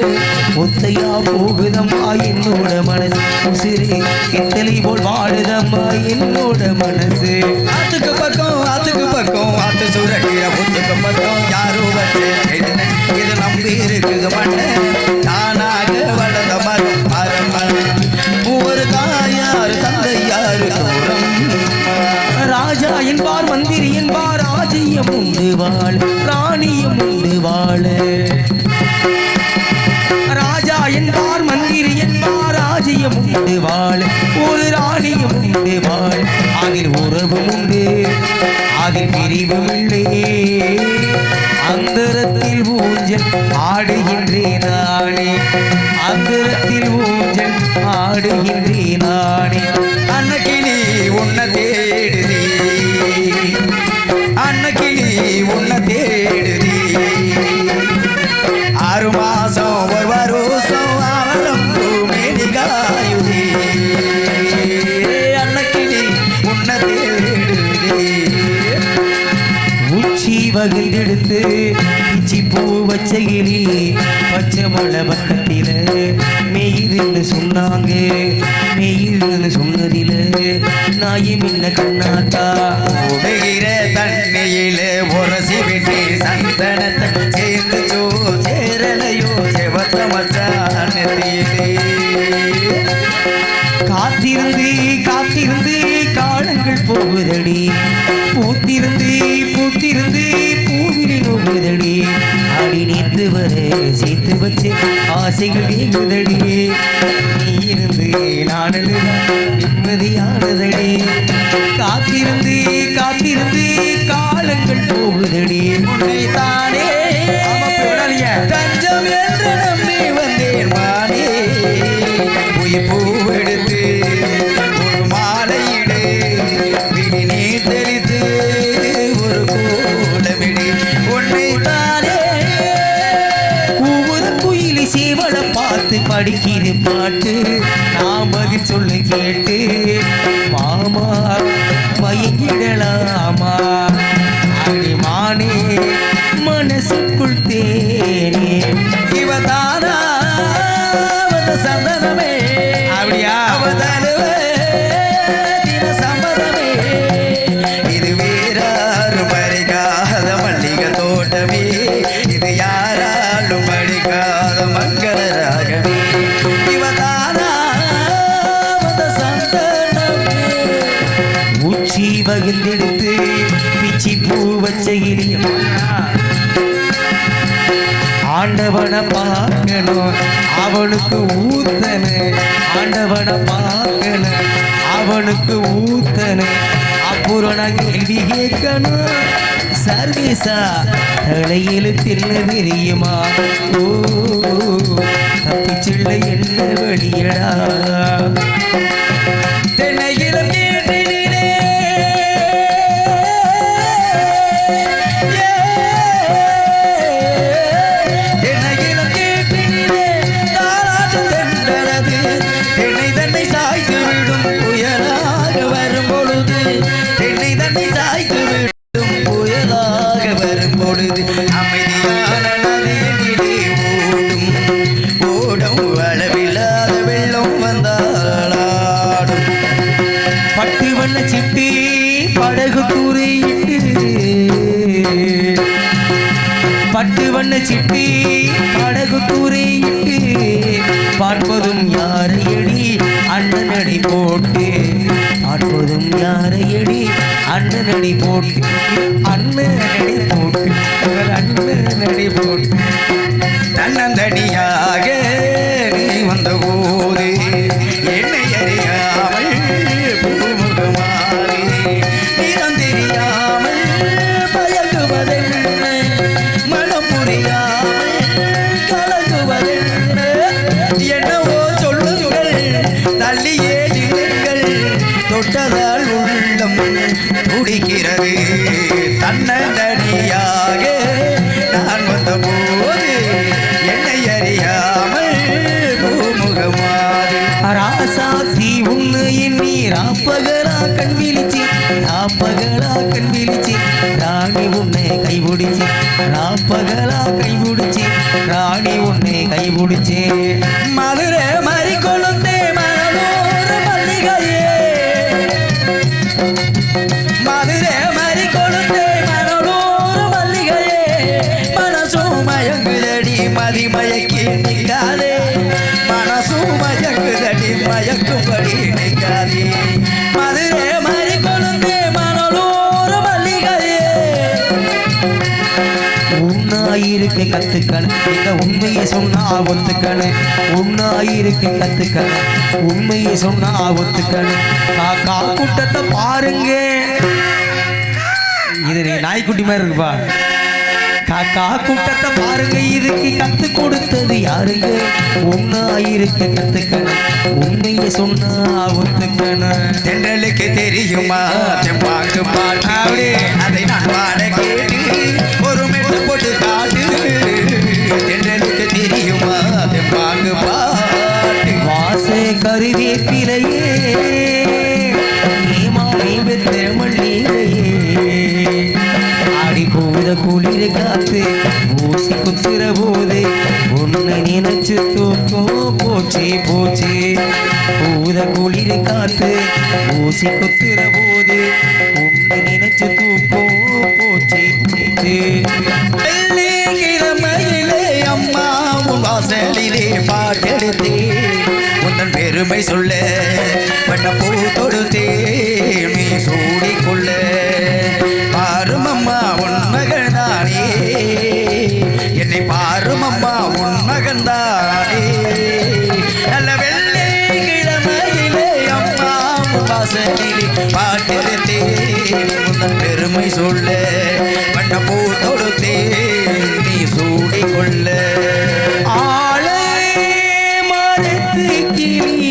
ஒத்தையா போகுதம்மா என்னோட மனசு உசிரே கிட்டலி போல் வாடுதம்மா என்னோட மனசு ஆத்துக்கு பக்கம் ஆத்து சுரக்கிற புத்துக்கு பக்கம் யாரோ வந்து இது நம்பி இருக்குது மண்ணு தானாக வளர்ந்த மரம் மரம் ஒவ்வொரு தாயார் தந்தை யாரு தோறும் ராஜா என்பார் மந்திரி என்பார் ராஜ்யம் உண்டு வாழ் ராணியம் உண்டு வாழ ராஜா என்பார் மந்திரி என்பார் ராஜ்யம் உண்டு வாழ் ஒரு ராணியம் உண்டு வாழ் அதில் உறவும் உண்டு அதில் பிரிவும் இல்லையே அந்தரத்தில் ஊஞ்சல் ஆடுகின்றேன் நானே அந்தரத்தில் ஊஞ்சல் ஆடுகின்றேன் நானே அன்னைக்கு நீ உன்ன தேடி தேடுதே உச்சி வகுந்தெடுத்து பிச்சி பூ வச்சகிரி பச்சை மலை பக்கத்தில மெய்துன்னு சொன்னாங்க. மெய்துன்னு சொன்னதில நாயி முன்ன கண்ணாத்தா உடைகிற தண்ணியில உரசி விட்டு சந்தனத்தை சேர்ந்துச்சோ சேரலையோ செவத்த மச்சானத்திலே காத்திருந்து காத்திருந்து காலங்கள் போகுதடி பூத்திருந்து பூத்திருந்து பூவிலி நோகுதடி அடி நேற்று வர சேர்த்து வச்சு ஆசைகள் கேக்குதடி நீ இருந்து நானது நிம்மதியானதடி காத்திருந்து காத்திருந்து காலங்கள் போகுதடி உன்னை தானே தஞ்சம் என்று நம்பி வந்தேன் மானே உயிர் பூவெடுத்து ஒரு மாலையிடு விழி நீர் தெளித்து ஒரு கோலமிடு உன்னை தானே ஒவ்வொரு குயிலி சேவலை பார்த்து படிக்கிற பாட்டு நான் பதில் சொல்ல கேட்டு மாமா மயங்கிடலாமா அடிமானே மனசுக்குள் தேனே இவதானா வந்த சந்தனமே அப்படியா அவதலுவே தின சம்மதமே இது வேறாரும் பறிக்காத மல்லிகை தோட்டமே இது யாராலும் படிக்காத மங்கள ராகமே இவதானா வந்த சந்தனமே உச்சி வகுந்தெடுத்து பிச்சி பூ வச்ச இனிய ஆண்டவனை பார்க்கணும் அவனுக்கு ஊத்தன ஆண்டவனை பார்க்கணும் அவனுக்கு ஊத்தன அப்புறம் நான் கேள்வி கேட்கணும் சர்வீசா தலையில் தின்ன தெரியுமா ஓ தப்பிச்சுள்ள என்ன வழியடா தென்னையிலும் கேட்டினே தென்னையிலும் கேட்டினே தாராட்டும் தென்றலது தென்னை தன்னை சாய்த்து விடும் புயலாக வரும் பொழுது தென்னை தன்னை சாய்த்து விடும் புயலாக வரும் பொழுது அமைதியான நதியினிலே ஓடும் ஓடும் அளவில்லாத வெள்ளம் வந்தாளாடும் பட்டு வண்ண சிட்டு படகு தூரிட்டு பட்டு வண்ண சிட்டு படகு தூரிட்டு பார்ப்பதும் யாரையடி அண்ணனடி போட்டு பார்ப்பதும் யாரையடி அண்ணனடி போட்டு அண்ணனடி போட்டு அண்ணனடி போட்டு தன்னந்தனியாக நீ வந்த போது என்னை அறியாமல் பூமுகமாறி நிறம் தெரியாமல் பயங்குவதென்ன மனம் புரியாமல் கலங்குவதென்ன என்னவோ சொல்லுங்கள் தள்ளியே நில்லுங்கள் தொட்டதால் உள்ளம் துடிக்கிறது தன்னந்தனியாக நான் வந்த போது என்னை அறியாமல் பூமுகமாறு ராசாத்தி உன்னு எண்ணி ராப்பகலா கண் விழிச்சு ராப்பகலா கண் விழிச்சு ராணி உன்னை கைபிடிச்சு ராப்பகலா கைபிடிச்சு ராணி உன்னை கைபிடிச்சு மதுரை மறி கொழுந்தே மனமோர மல்லிகையே மதுரை மறி கொழுந்தே மனமோர மல்லிகையே மனசும் மயங்குதடி மதிமயக்கி நிற்காதே மனசும் மயங்குதடி மயக்கும்படி நிற்காதே மதுரை மறி கொழுந்தே மனமோர மல்லிகையே உன்னாயிருக்க கத்துக்கணும் இந்த உண்மையை சொன்னா ஒத்துக்கணும் உன்னாயிருக்க கத்துக்கணும் உண்மையை சொன்னா ஒத்துக்கணும் காக்கா கூட்டத்தை பாருங்க இது நாய்க்குட்டி மாதிரி இருக்குப்பா காக்கா கூட்டத்தை பாருங்க இதுக்கு கத்து கொடுத்தது யாருங்க உன்னாயிருக்க கத்துக்கணும் உண்மையை சொன்னா ஒத்துக்கணும் தென்றலுக்கு தெரியுமா செம்பாக்கு பாட்டு அப்படி. அதை நான் பாட கேட்டு ஒரு மெட்டு போட்டு காட்டு தென்றலுக்கு தெரியுமா செம்பாக்கு பாட்டு வாச கருவேப்பிலையே நீ மாலை வெத்த மல்லிகையே ஆடி போத குளிர் காத்து ஊசி குத்துற போது உன்னை நினைச்சு தூக்கம் போச்சு போச்சு போத குளிர் காத்து ஊசி குத்துற போது உன்னை நினைச்சு தூக்கம் போச்சு போச்சு வெள்ளிக்கிழமையிலே அம்மா உன் வாசலிலே பாட்டெடுத்தே உந்தன் பெருமை சொல்ல வண்ண பூ தொடுத்தே நீ சூடிக்கொள்ள பாரும் அம்மா உன் மகன் தானே என்னை பாரும் அம்மா உன் மகன் தானே நல்ல வெள்ளிக்கிழமையிலே அம்மா உன் வாசலிலே பாட்டெடுத்தே உந்தன் பெருமை சொல்ல வண்ண பூ தொடுத்தே நீ சூடிக்கொள்ள ஆளே மரத்து கிளி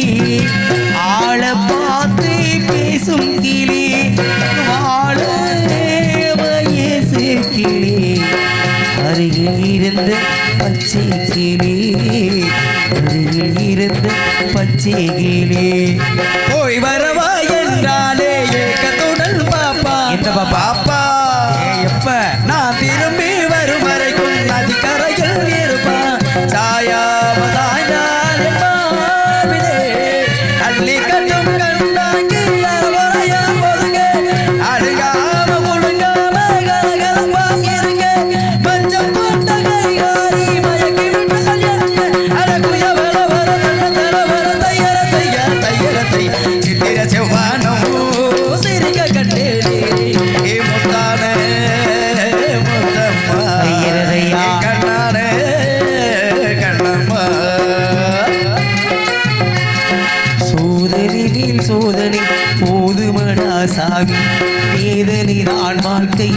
ஆள பார்த்து பேசும் கிளி வாழ வயசு கிளி அருகில் இருந்த பச்சை கிளி அருகில் இருந்த பச்சை கிளி போய் வரவா என்றாலே ஏக்கத்துடன் பாப்பா எந்த பாப்பா? பாப்பா எப்ப நான் திரும்பி வரும் வரைக்கும் நதிக்கரையில் இருப்பான் சாயாவதாய்ந்தாலே மாவிலே அள்ளி கட்டும் கண்டாங்கி அரையா ஒதுங்க அழுகாம ஒழுங்காம கலகலப்பா இருங்க பஞ்சம் கொண்ட கைகாரி மயக்கி விட்டால் என்ன அழகுய வர வர தள்ள தர வர தையர தைய தையர தை சித்திர செவ்வானம் சிரிக்க கண்டேனே ஏ முத்தானே முத்தம்மா ஐயரையா. ஏ கண்ணானே கண்ணம்மா சோதனில் சோதனை போதுமடா சாமி வேதனை தான் வாழ்க்கை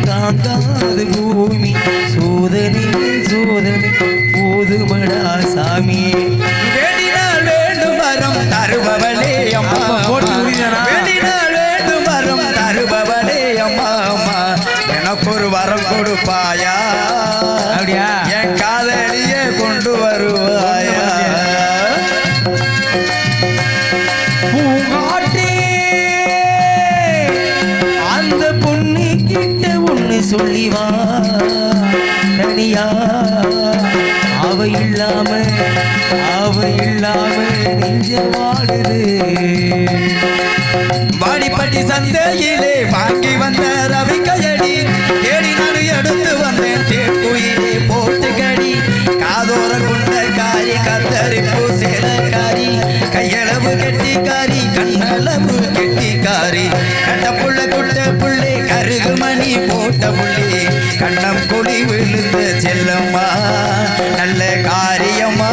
தாங்காது பூமி சோதனில் சோதனை போதுமடா சாமி வேண்டினால் வேண்டும் வரம் தருபவளே அம்மா போட்டு முடிஞ்சனா? வேண்டினால் வேண்டும் வரம் தருபவளே அம்மா அம்மா எனக்கு ஒரு வரம் கொடுப்பாயா அப்படியா? என் காதலியே கொண்டு வருவாயா பூங்காற்றே அந்த பொண்ணு கிட்ட ஒண்ணு சொல்லிவா தனியா அவ இல்லாம நெஞ்ச வாடுது வாடிப்பட்டி சந்தையிலே வாங்கி வந்த ரவி கையடி தேடி நான் எடுத்து வந்தேன் தேக்குயிலே போட்டு கடி காதோர குண்ட காரி கத்தரிப்பு சேலக்காரி கையளவு கெட்டிக்காரி கண்ணளவு கெட்டிக்காரி கட்ட புள்ள குட்ட புள்ளே கருகு மணி போட்ட புள்ளி கண்ணம் குழி விழுந்த செல்லம்மா நல்ல காரியம்மா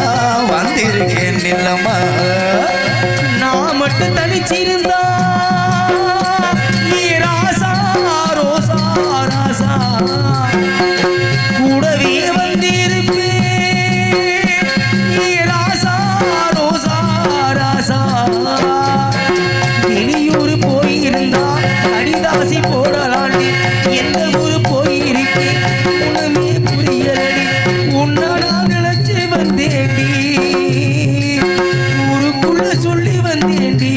வந்திருக்கேன் நில்லம்மா நான் மட்டும் தனிச்சிருந்தா நீ ராசா ரோசா ராசா கூடவே வந்திருப்பே நீ ராசா ரோசா ராசா வெளியூர் போயிருந்தா அடிதாசி போடலாண்டி எந்த ஊர் போயிருக்கேன் உனமே புரியலடி உன்னடா நினைச்சு வந்தேண்டி ஊருக்குள்ள சொல்லி வந்தேண்டி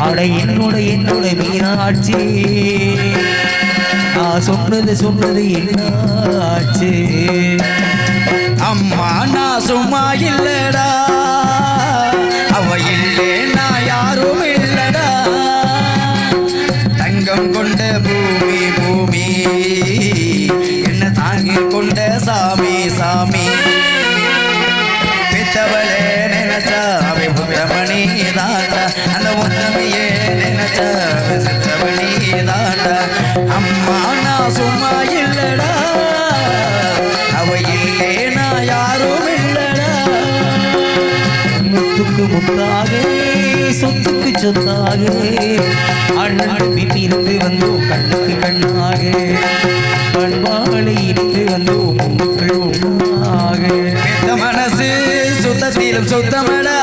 ஆட என்னோட மீனாட்சி நான் சொன்னது என்னாச்சு அம்மா நான் சும்மா இல்லடா அவ இல்லே நான் யாரும் இல்லடா தங்கம் கொண்ட பூமி பூமி என்ன தாங்கி கொண்ட சாமி சாமி பெத்தவளே நினைச்சா அவை புத்தமணி தாண்டா அந்த முத்தமையே நினைச்சா சித்தமணி தாண்டா அம்மா நான் சும்மா இல்லடா அவ இல்லே நான் யாரும் இல்லடா முத்துக்கு முத்தாக சொத்துக்கு சொத்தாக அண்ணன் பிரிந்து வந்தோம் கண்ணுக்கு கண்ணாக பண்பாளை இருந்து வந்தோம் மக்கள் ஒன்றாக பெத்த மனசு சுத்தத்திலும் சுத்தமடா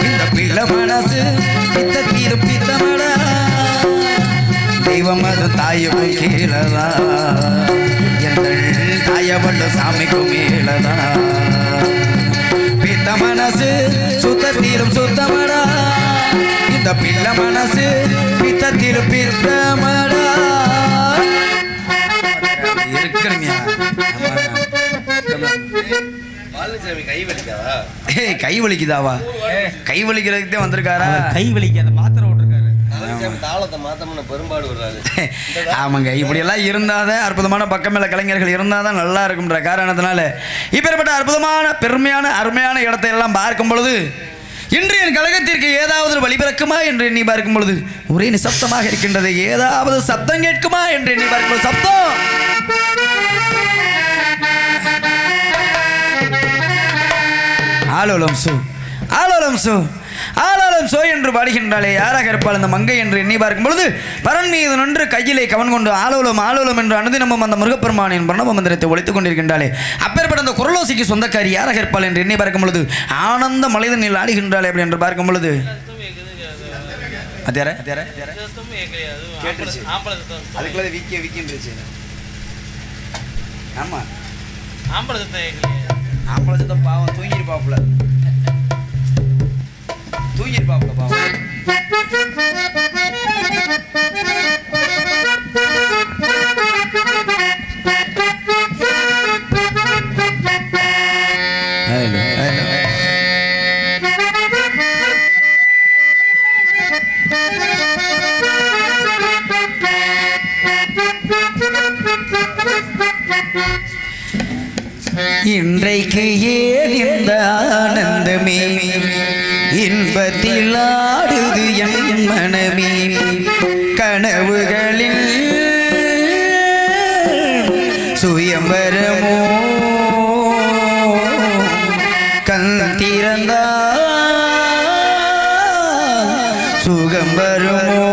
இந்த பிள்ளை மனசு பித்தத்திலும் பித்தமடா தெய்வம் அது தாயும் கீழதா எங்கள் தாயவள்ள சாமிக்கும் மேலதா பித்த மனசு சுத்தத்திலும் சுத்தமடா இந்த பிள்ளை மனசு பித்தத்தில் பித்தமடா இருக்கணுங்க. கை வலிக்குதாவா? கை வலிக்கிறதுக்கு தான் வந்திருக்காரா? கை வலிக்கு அந்த மாத்திரை விட்டுருக்காரு. தாளத்தை மாத்தம்னு பெரும்பாடு வர்றாரு. ஆமாங்க, இப்படியெல்லாம் இருந்தாதான் அற்புதமான பக்கமேல கலைஞர்கள் இருந்தாதான் நல்லா இருக்கும்ன்ற காரணத்தினால இப்பேற்பட்ட அற்புதமான பெருமையான அருமையான இடத்தை எல்லாம் பார்க்கும் பொழுது இன்று என் கழகத்திற்கு ஏதாவது வழி பிறக்குமா என்று எண்ணி பார்க்கும் பொழுது ஒரே நிசப்தமாக இருக்கின்றது. ஏதாவது சப்தம் கேட்குமா என்று எண்ணி பார்க்கும் பொழுது சப்தம் ஆலோலம் சோ ஆலோலம் சோ ஆலாலம் சோ என்று பாடுகின்றாலே யாராக இருப்பாள் அந்த மங்கை என்று எண்ணி பார்க்கும் பொழுது பரன் மீது நின்று கையிலே கவன் கொண்டு ஆலோலம் ஆலோலம் என்று அனுதினமும் அந்த முருகப்பெருமானின் பிரணவ மந்திரத்தை ஒழித்துக் கொண்டிருக்கின்றாலே அப்பேற்பட்ட அந்த குரலோசிக்கு சொந்தக்காரி யாராக இருப்பாள் என்று எண்ணி பார்க்கும் பொழுது ஆனந்த மலைதனில் ஆடுகின்றாளே அப்படி என்று பார்க்கும் பொழுது பாவம் தூங்கிருப்பாப்புல பாவம். இன்றைக்கு ஏன் இந்த ஆனந்தமே இன்பத்தில் ஆடுது என் மனமே கனவுகளில் சுயம்பரமோ கண் திறந்தா சுகம் வருமோ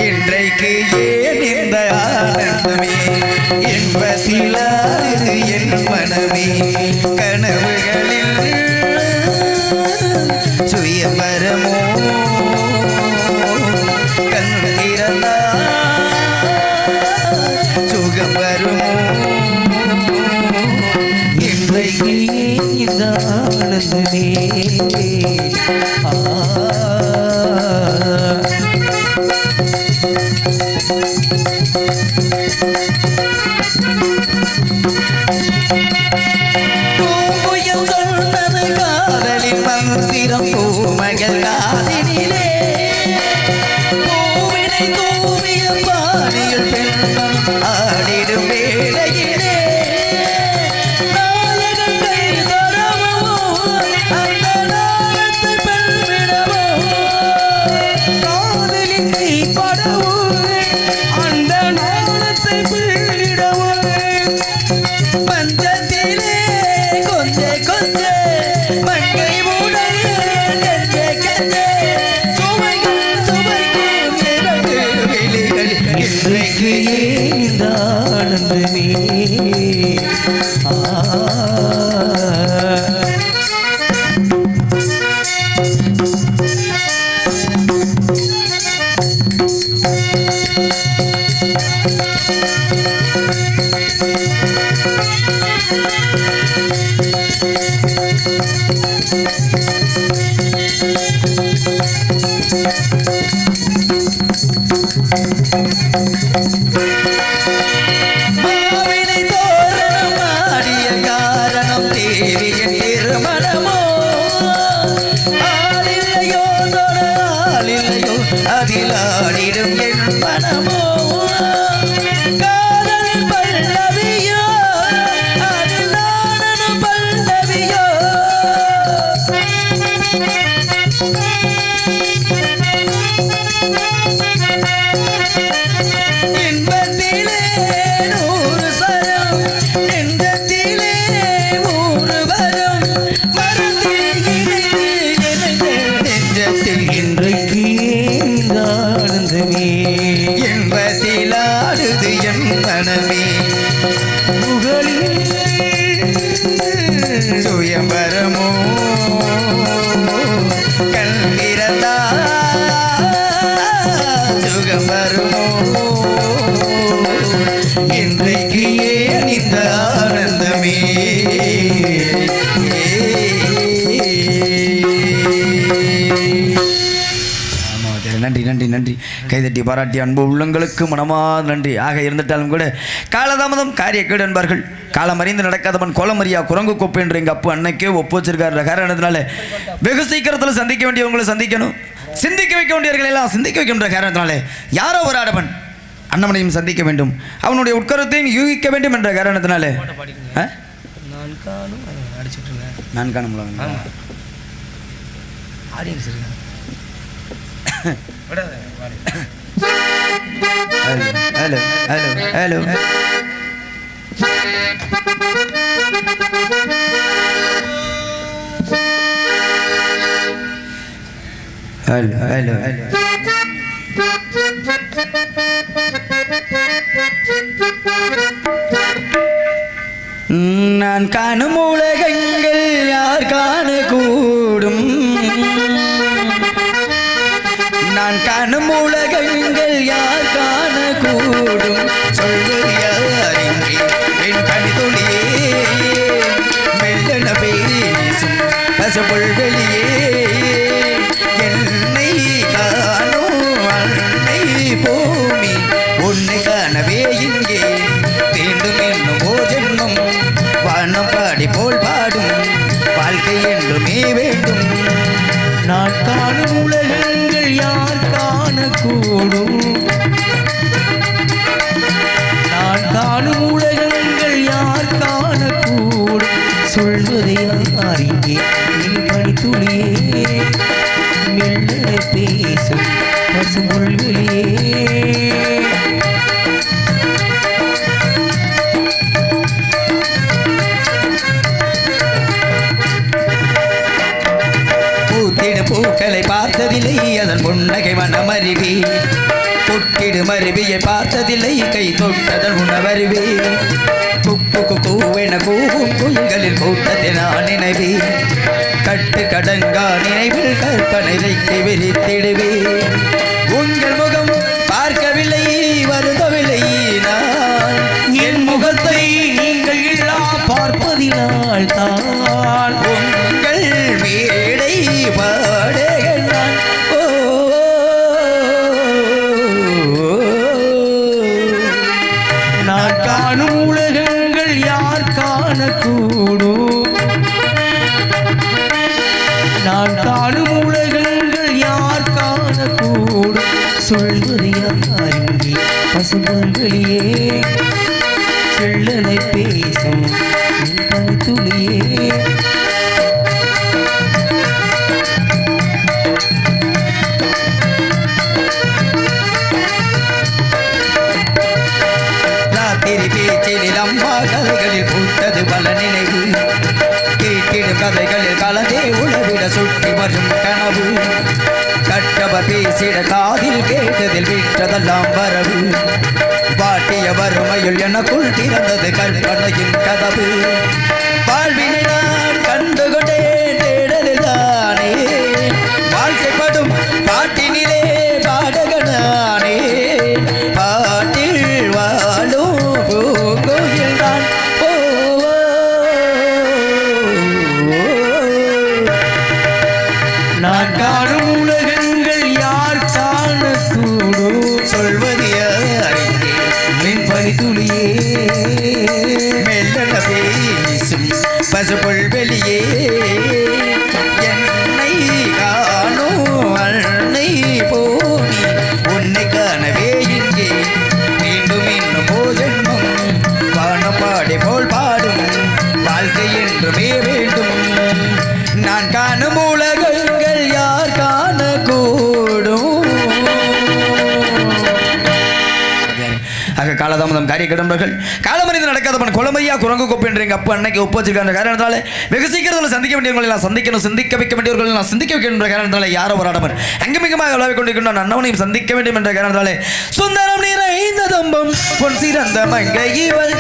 இன்றைக்கு ஏன் இந்த ஆனந்தமே இன்பத்தில் ஆடுது என் மனமே கனவுகளில் சுயம்பரமோ கண் திறந்தா சுகம் வருமோ இன்றைக்கு இந்த ஆனந்தமே சொன்னது காதலின் மந்திரம் பூமகள் காதினிலே பூவினை தூவிய பாடியில் பெண்கள் ஆடிடும் வேளையிலே நாயகன் கை தொடவோ அந்த நாளத்தை பெண்விடவோ காதலின் கை படவோ அந்த நாளத்தை பெண்ணிடவோ பஞ்சத்திலே கொஞ்ச கொஞ்ச மங்கை மூடல் கெஞ்ச கெஞ்ச சுமைகள் சுமைகள் நிரண்டு விழிகள் இன்றைக்கு இந்த ஆனந்தமே மாவினை தோரணம் ஆடிய காரணம் தேவியின் திருமணமோ ஆளில்லையோ ஆளில்லையோ அதில் ஆடிடும் என் மனமோ காதலின் பல்லவியோ அதில் நானும் பல்லவியோ இன்பத்திலே நூறு சரம் நெஞ்சத்திலே நூறு வரம் நெஞ்சத்தில் இன்றைக்கு ஆனந்தமே இன்பத்தில் ஆடுது என் மனமே புகழில் சுயம்பரமோ கல்விரதா சுகம் வருமோ இன்றைக்கு ஏன் இந்த ஆனந்தமே நன்றி நன்றி. கைதட்டி பாராட்டி அன்பு உள்ளங்களுக்கு மனமார் நன்றி. ஆக இருந்துட்டாலும் கூட காலதாமதம் காரியக்கேடு என்பார்கள். காலம் அறிந்து நடக்காதவன் கோலமரியா குரங்கு கொப்பு என்று எங்கள் அப்பு அன்னைக்கே ஒப்பு வச்சிருக்காரு காரணத்தினால வெகு சீக்கிரத்தில் சந்திக்க வேண்டியவங்களை சந்திக்கணும், சிந்திக்க வைக்க வேண்டியவர்கள் எல்லாம் சிந்திக்க வைக்கின்ற காரணத்தினாலே யாரோ ஒரு ஆடவன் அண்ணவனையும் சந்திக்க வேண்டும், அவனுடைய உட்கரத்தையும் யூகிக்க வேண்டும் என்ற காரணத்தினாலே நான் காணும் ஆடியன்ஸ் இருக்கு. Hello hello hello hello hello hello நான் காணும் உலகங்கள் யார் காணக்கூடும், நான் காணும் உலகங்கள் யார் காணக்கூடும், சொல்வது யாரின்றி என் பனித்துளியே மெல்லன பேசும் பசுபுல்வெளியே என்னை காணும் அன்னை பூமி உன்னை காணவே இங்கே வேண்டும் என்னும் ஓ ஜென்மம் வானம் பாடி போல் பாடும் வாழ்க்கை என்றுமே வேண்டும். நான் காணும் உலகங்கள் யார் காணக்கூடும், நான் காணும் உலகங்கள் யார் காணக்கூடும், சொல்வதை யார் இங்கே என் பனித்துளியே மெல்ல பேசும் பசுமுள்வெளியே. பூக்களை பார்த்ததில்லை அதன் புன்னகை மனமறிவி, கொட்டிடும் அருவியை பார்த்ததில்லை கை தொட்டதன் உணவறிவி, குக்கு குக்குவென கூவும் குயில்களில் கூட்டத்தை நான் நினைவி, கட்டு கடங்கா நினைவில் கற்பனை வைத்து விரித்திடுவே. உங்கள் முகம் பார்க்கவில்லை வருந்தவில்லை நான் என் முகத்தை நீங்கள் இல்லா பார்ப்பதினால் தான் உங்கள் மேடை பாடுகள் நான். ஓ நான் காணும் உலகங்கள் யார் காணக்கூடும், நான் காணும் உலகங்கள் யார் காணக்கூடும், சொல்வது யார் இங்கே பசும்புல்வெளியே செல்லனை பேசும் என் பனித்துளியே. ராத்திரி பேச்சில் அம்மா கதைகளில் பூத்தது பல நினைவு, கேட்டிடும் கதைகளில் கலந்தே உளவிட சுற்றி வரும் கனவு, கட்டவ பேசிட காதில் கேட்டதில் விட்டதெல்லாம் வரவு, பாட்டிய வறுமையில் எனக்குள் திறந்தது கற்பனையின் கதவு, வாழ்வினை நான் கண்டுகொண்டேன் தேடலில் தானே வாழ்க்கைப்படும் பாட்டினிலே பாடகனானே, பாட்டில் வாழும் பூங்கோயில் தான். ஓ நான் காணும் உலகங்கள் யார் காணக்கூடும், சொல்வது யாரிங்கே என் பனித்துளியே மெல்லன பேசும் பசுபுல்வெளியே என்னை காணும் அன்னை பூமி உன்னை காணவே இங்கே மீண்டும் இன்னும் ஓ ஜென்மம் வானம் பாடி போல் பாடும் வாழ்க்கை என்றுமே வேண்டும். நான் காணும் உலகங்கள் யார் காணக்கூடும். ஆக காலதாமதம் காரிய கடம்பர்கள் காலமறிந்து நடக்காதவன் கொலமையா குரங்கு கொப்பு என்று எங்கள் அப்பா அன்னைக்கு ஒப்பு வச்சிருக்காங்க காரணத்தால வெகு சீக்கிரத்தில் சந்திக்க வேண்டியவர்கள் எல்லாம் சந்திக்கணும், சிந்திக்க வைக்க வேண்டியவர்கள் எல்லாம் சிந்திக்க வைக்கின்ற காரணத்தால யாரோ ஒரு ஆடவன் அங்குமிகமாக விளையாடி கொண்டிருக்கின்ற அண்ணவனையும் சந்திக்க வேண்டும் என்ற காரணத்தாலே சுந்தரம் நிறைந்த தம்பம் பொன் சிறந்த மங்கை இவள்